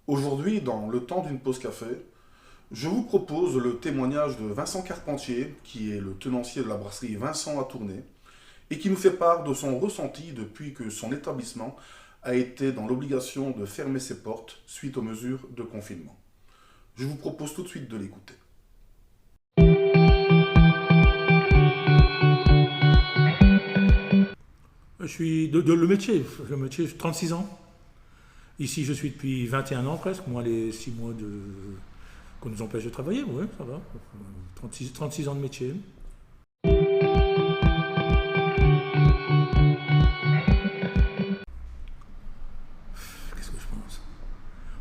Aujourd'hui, dans Le temps d'une pause café, je vous propose le témoignage de Vincent Carpentier, qui est le tenancier de la brasserie Vincent à Tournai, et qui nous fait part de son ressenti depuis que son établissement a été dans l'obligation de fermer ses portes suite aux mesures de confinement. Je vous propose tout de suite de l'écouter. Je suis de le métier, 36 ans. Ici, je suis depuis 21 ans presque, moins les 6 mois qu'on nous empêche de travailler, oui, ça va. 36 ans de métier. Qu'est-ce que je pense?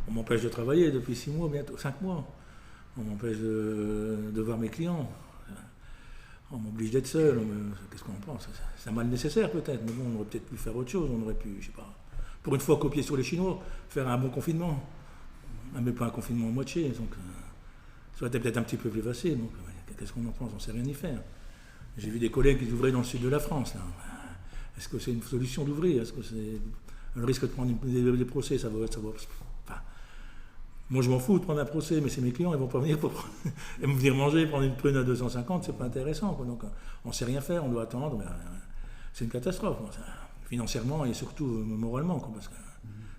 On m'empêche de travailler depuis 6 mois, bientôt 5 mois. On m'empêche de voir mes clients. On m'oblige d'être seul. Qu'est-ce qu'on en pense? C'est un mal nécessaire peut-être, mais bon, on aurait peut-être pu faire autre chose. On aurait pu, je sais pas, pour une fois copier sur les Chinois, faire un bon confinement. Mais pas un confinement à moitié. Donc, ça aurait été peut-être un petit peu plus facile. Donc, qu'est-ce qu'on en pense? On ne sait rien y faire. J'ai vu des collègues qui ouvraient dans le sud de la France. Là. Est-ce que c'est une solution d'ouvrir? Est-ce que c'est le risque de prendre des procès? Ça va. Enfin, moi, je m'en fous de prendre un procès, mais c'est mes clients, ils vont pas venir ils vont venir manger, prendre une prune à 250, c'est pas intéressant. Quoi. Donc, on sait rien faire, on doit attendre. C'est une catastrophe, quoi, ça. Financièrement et surtout moralement, quoi, parce que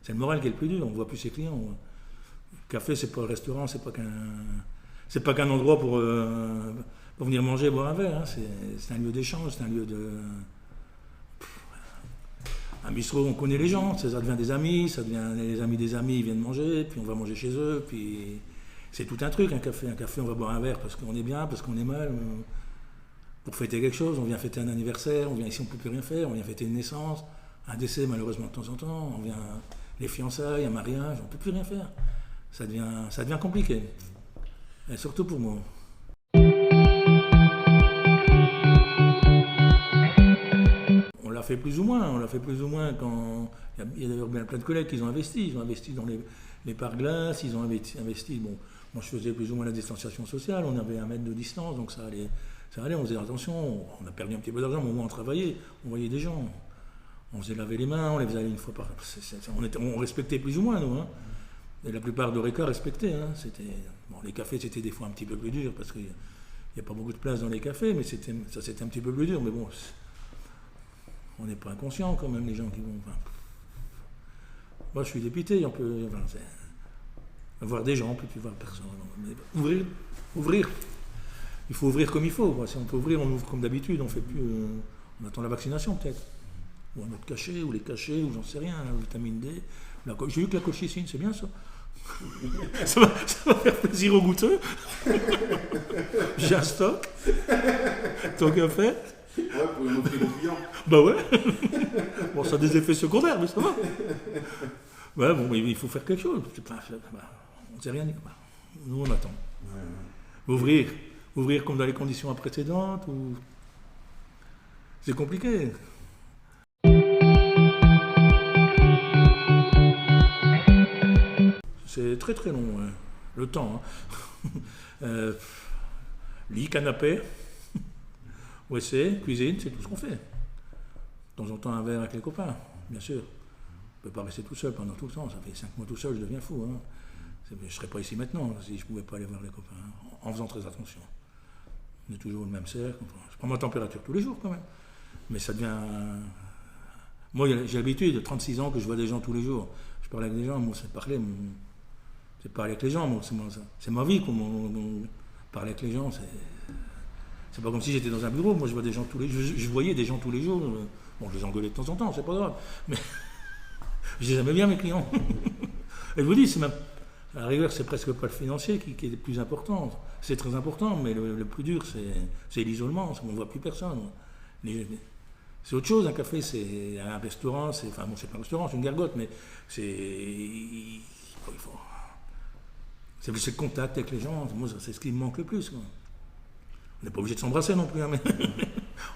c'est le moral qui est le plus dur. On voit plus ses clients. Le café, c'est pas un restaurant, c'est pas qu'un endroit pour venir manger, boire un verre. Hein. C'est un lieu d'échange, c'est un lieu de. Un bistrot, on connaît les gens, ça devient des amis, ça devient les amis des amis, ils viennent manger, puis on va manger chez eux, puis c'est tout un truc, un café. Un café, on va boire un verre parce qu'on est bien, parce qu'on est mal, pour fêter quelque chose, on vient fêter un anniversaire, on vient ici, on ne peut plus rien faire, on vient fêter une naissance, un décès malheureusement de temps en temps, on vient les fiançailles, un mariage, on ne peut plus rien faire. Ça devient compliqué, et surtout pour moi. On l'a fait plus ou moins quand. Il y a d'ailleurs plein de collègues qui ont investi. Ils ont investi dans les parcs-glaces, ils ont investi. Bon, moi je faisais plus ou moins la distanciation sociale, on avait 1 mètre de distance, donc ça allait, on faisait attention, on a perdu un petit peu d'argent, mais au moins on travaillait, on voyait des gens. On faisait laver les mains, on les faisait aller une fois par. On respectait plus ou moins, nous. Hein. Et la plupart de RECA respectaient. Hein. Les cafés, c'était des fois un petit peu plus dur, parce qu'il n'y a pas beaucoup de place dans les cafés, mais c'était un petit peu plus dur, mais bon. On n'est pas inconscient quand même, les gens qui vont. Enfin, moi, je suis dépité, on peut. Voir des gens, on peut plus voir personne. Mais ouvrir. Il faut ouvrir comme il faut. Quoi. Si on peut ouvrir, on ouvre comme d'habitude. On fait plus. On attend la vaccination peut-être. Ou un autre cachet, ou les cachets, ou j'en sais rien, la vitamine D. J'ai vu que la colchicine, c'est bien ça. ça va faire plaisir aux goûteux. J'ai un stock. Tant qu'à faire. Ouais, pour les montrer aux clients. Bah ouais. Bon, ça a des effets secondaires, mais ça va. Ouais, bon, il faut faire quelque chose. On ne sait rien dire. Nous, on attend. Ouais. Ouvrir comme dans les conditions précédentes, ou. C'est compliqué. C'est très très long, hein. Le temps. Hein. Lit, canapé. WC, cuisine, c'est tout ce qu'on fait. De temps en temps, un verre avec les copains, bien sûr. On ne peut pas rester tout seul pendant tout le temps. Ça fait 5 mois tout seul, je deviens fou. Hein. Je ne serais pas ici maintenant si je ne pouvais pas aller voir les copains, hein, en faisant très attention. On est toujours au même cercle. Enfin, je prends ma température tous les jours quand même. Mais ça devient. Moi, j'ai l'habitude, de 36 ans, que je vois des gens tous les jours. Je parle avec des gens, moi, c'est parler. C'est parler avec les gens, moi, c'est ma vie. Parler avec les gens, c'est pas comme si j'étais dans un bureau, moi je vois des gens tous les jours, je voyais des gens tous les jours, bon je les engueulais de temps en temps, c'est pas grave, mais je les aimais bien mes clients. Et je vous dis, c'est même, à la rigueur c'est presque pas le financier qui est le plus important, c'est très important, mais le plus dur c'est l'isolement, on ne voit plus personne. C'est autre chose, un café, c'est un restaurant, c'est pas un restaurant, c'est une gargote, mais c'est le contact avec les gens, moi c'est ce qui me manque le plus. Quoi. On n'est pas obligé de s'embrasser non plus, hein, mais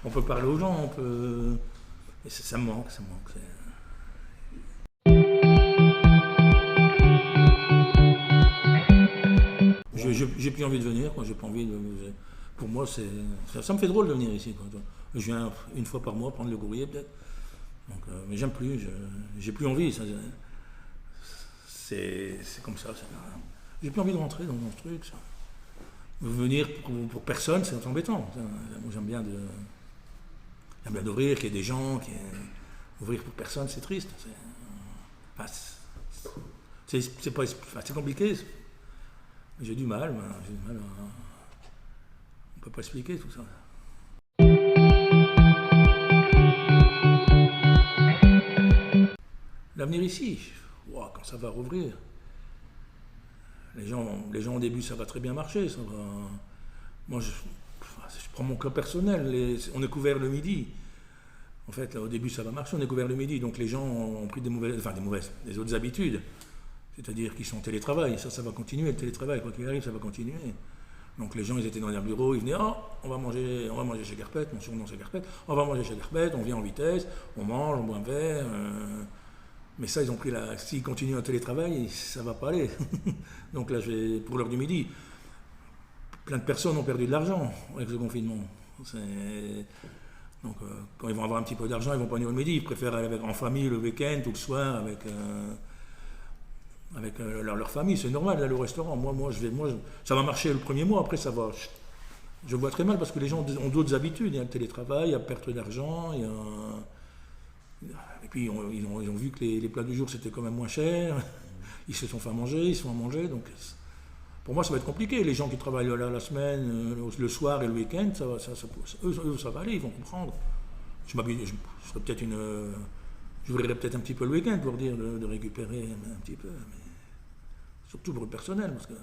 on peut parler aux gens, on peut. Et ça me manque. J'ai plus envie de venir, quoi. J'ai pas envie de. Pour moi, ça me fait drôle de venir ici. Quoi. Je viens une fois par mois prendre le courrier peut-être. Donc, mais j'aime plus, j'ai plus envie. c'est comme ça. J'ai plus envie de rentrer dans ce truc. Ça. Venir pour personne, c'est embêtant. Moi, j'aime bien d'ouvrir, qu'il y ait des gens. Ouvrir pour personne, c'est triste. C'est compliqué. J'ai du mal. On ne peut pas expliquer tout ça. L'avenir ici, wow, quand ça va rouvrir, les gens au début ça va très bien marcher. Ça va... Moi je prends mon cas personnel, on est couvert le midi. En fait, là, au début ça va marcher, on est couvert le midi, donc les gens ont pris des autres habitudes. C'est-à-dire qu'ils sont en télétravail, ça va continuer, le télétravail, quoi qu'il arrive, ça va continuer. Donc les gens, ils étaient dans leur bureau, ils venaient, on va manger chez Garpette, mon surnom c'est Garpette, on va manger chez Garpette, on vient en vitesse, on mange, on boit un verre. Mais ça, ils ont pris s'ils continuent en télétravail, ça va pas aller. Donc là, pour l'heure du midi, plein de personnes ont perdu de l'argent avec ce confinement. Donc quand ils vont avoir un petit peu d'argent, ils vont pas venir le midi, ils préfèrent aller en famille le week-end ou le soir avec leur famille. C'est normal d'aller au restaurant. Moi, ça va marcher le premier mois, après ça va. Je vois très mal parce que les gens ont d'autres habitudes. Il y a le télétravail, il y a perte d'argent, et puis ils ont vu que les plats du jour c'était quand même moins cher, ils se sont fait manger, donc pour moi ça va être compliqué. Les gens qui travaillent la semaine, le soir et le week-end, eux ça va aller, ils vont comprendre. J'ouvrirai peut-être un petit peu le week-end pour dire de récupérer un petit peu, mais surtout pour le personnel, parce que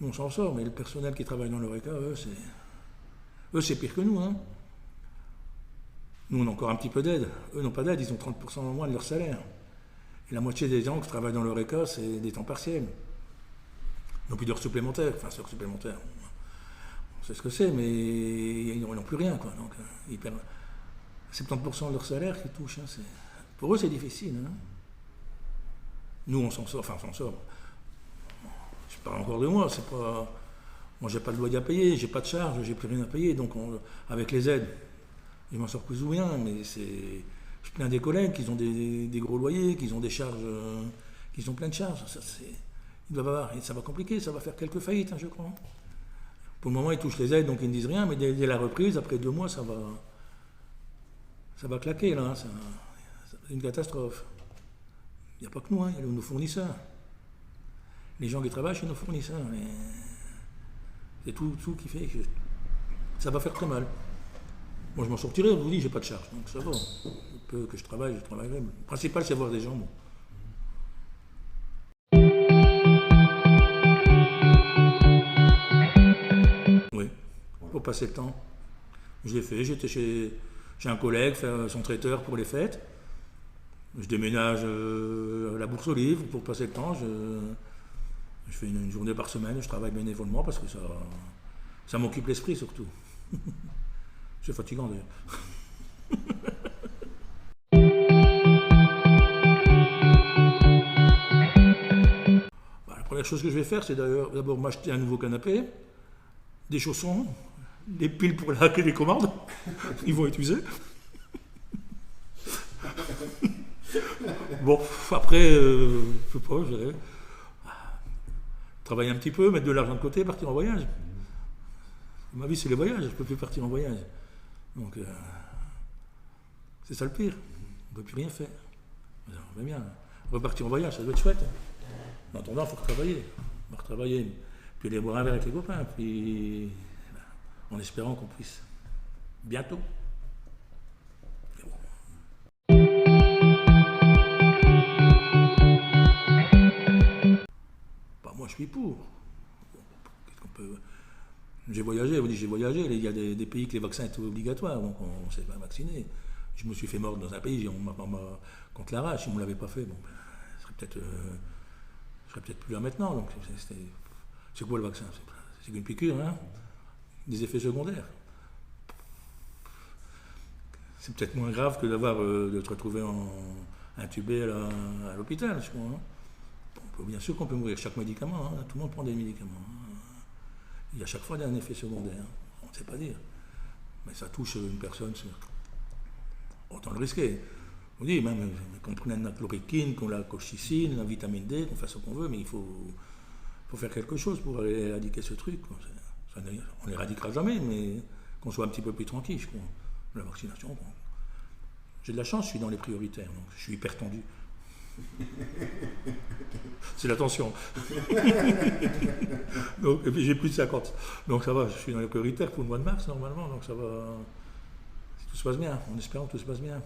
nous on s'en sort, mais le personnel qui travaille dans l'Horeca, eux c'est pire que nous, hein. Nous, on a encore un petit peu d'aide. Eux n'ont pas d'aide, ils ont 30% en moins de leur salaire. Et la moitié des gens qui travaillent dans l'Horeca, c'est des temps partiels. Ils n'ont plus d'heures supplémentaires. Enfin, heures supplémentaires, on sait ce que c'est, mais ils n'ont plus rien, quoi. Donc, ils perdent 70% de leur salaire qu'ils touchent. Hein. Pour eux, c'est difficile. Hein. Nous, on s'en sort. Enfin, on s'en sort. Je parle encore de moi. Moi, j'ai pas de loyer à payer, j'ai pas de charges, j'ai plus rien à payer. Donc, avec les aides, je m'en sors plus ou moins, mais je plains des collègues qui ont des gros loyers, qui ont des charges, qui ont plein de charges. Ils doivent avoir, et ça va compliquer, ça va faire quelques faillites, hein, je crois. Pour le moment, ils touchent les aides, donc ils ne disent rien, mais dès la reprise, après 2 mois, ça va claquer, là. C'est une catastrophe. Il n'y a pas que nous, hein, il y a nos fournisseurs. Les gens qui travaillent chez nos fournisseurs. C'est tout qui fait que ça va faire très mal. Moi, je m'en sortirai, je vous dis, j'ai pas de charge, donc ça va. Le peu que je travaillerai. Le principal, c'est voir des gens. Bon. Oui, pour passer le temps. Je l'ai fait, j'étais chez un collègue, faire son traiteur pour les fêtes. Je déménage à la Bourse aux Livres pour passer le temps. Je fais une journée par semaine, je travaille bénévolement parce que ça m'occupe l'esprit surtout. C'est fatigant d'ailleurs. La première chose que je vais faire, c'est d'abord m'acheter un nouveau canapé, des chaussons, des piles pour la télécommande. Ils vont être usés. Bon, après, je sais pas, je dirais, travailler un petit peu, mettre de l'argent de côté, partir en voyage. Ma vie, c'est les voyages, je ne peux plus partir en voyage. Donc, c'est ça le pire. On ne peut plus rien faire. On va bien. Repartir en voyage, ça doit être chouette. En attendant, il faut retravailler. On va retravailler. Puis aller boire un verre avec les copains. Puis, en espérant qu'on puisse bientôt. Moi, je suis pour. Qu'est-ce qu'on peut... J'ai voyagé, il y a des pays que les vaccins étaient obligatoires, donc on ne s'est pas vacciné. Je me suis fait mordre dans un pays, contre la rage, si on ne l'avait pas fait, bon, je serais peut-être plus là maintenant. Donc c'est quoi le vaccin? C'est qu'une piqûre, hein? Des effets secondaires. C'est peut-être moins grave que de te retrouver intubé à l'hôpital, je crois. Hein? Bien sûr qu'on peut mourir, chaque médicament, hein, tout le monde prend des médicaments. Hein. Il y a chaque fois un effet secondaire, on ne sait pas dire. Mais ça touche une personne, autant le risquer. On dit même qu'on prenne la chloroquine, qu'on la colchicine, la vitamine D, qu'on fasse ce qu'on veut, mais il faut faire quelque chose pour éradiquer ce truc. On ne l'éradiquera jamais, mais qu'on soit un petit peu plus tranquille, je crois. La vaccination, bon. J'ai de la chance, je suis dans les prioritaires, donc je suis hyper tendu. C'est la tension. Donc, et puis j'ai plus de 50. Donc ça va, je suis dans les prioritaires pour le mois de mars normalement, donc ça va. Si tout se passe bien, en espérant que tout se passe bien.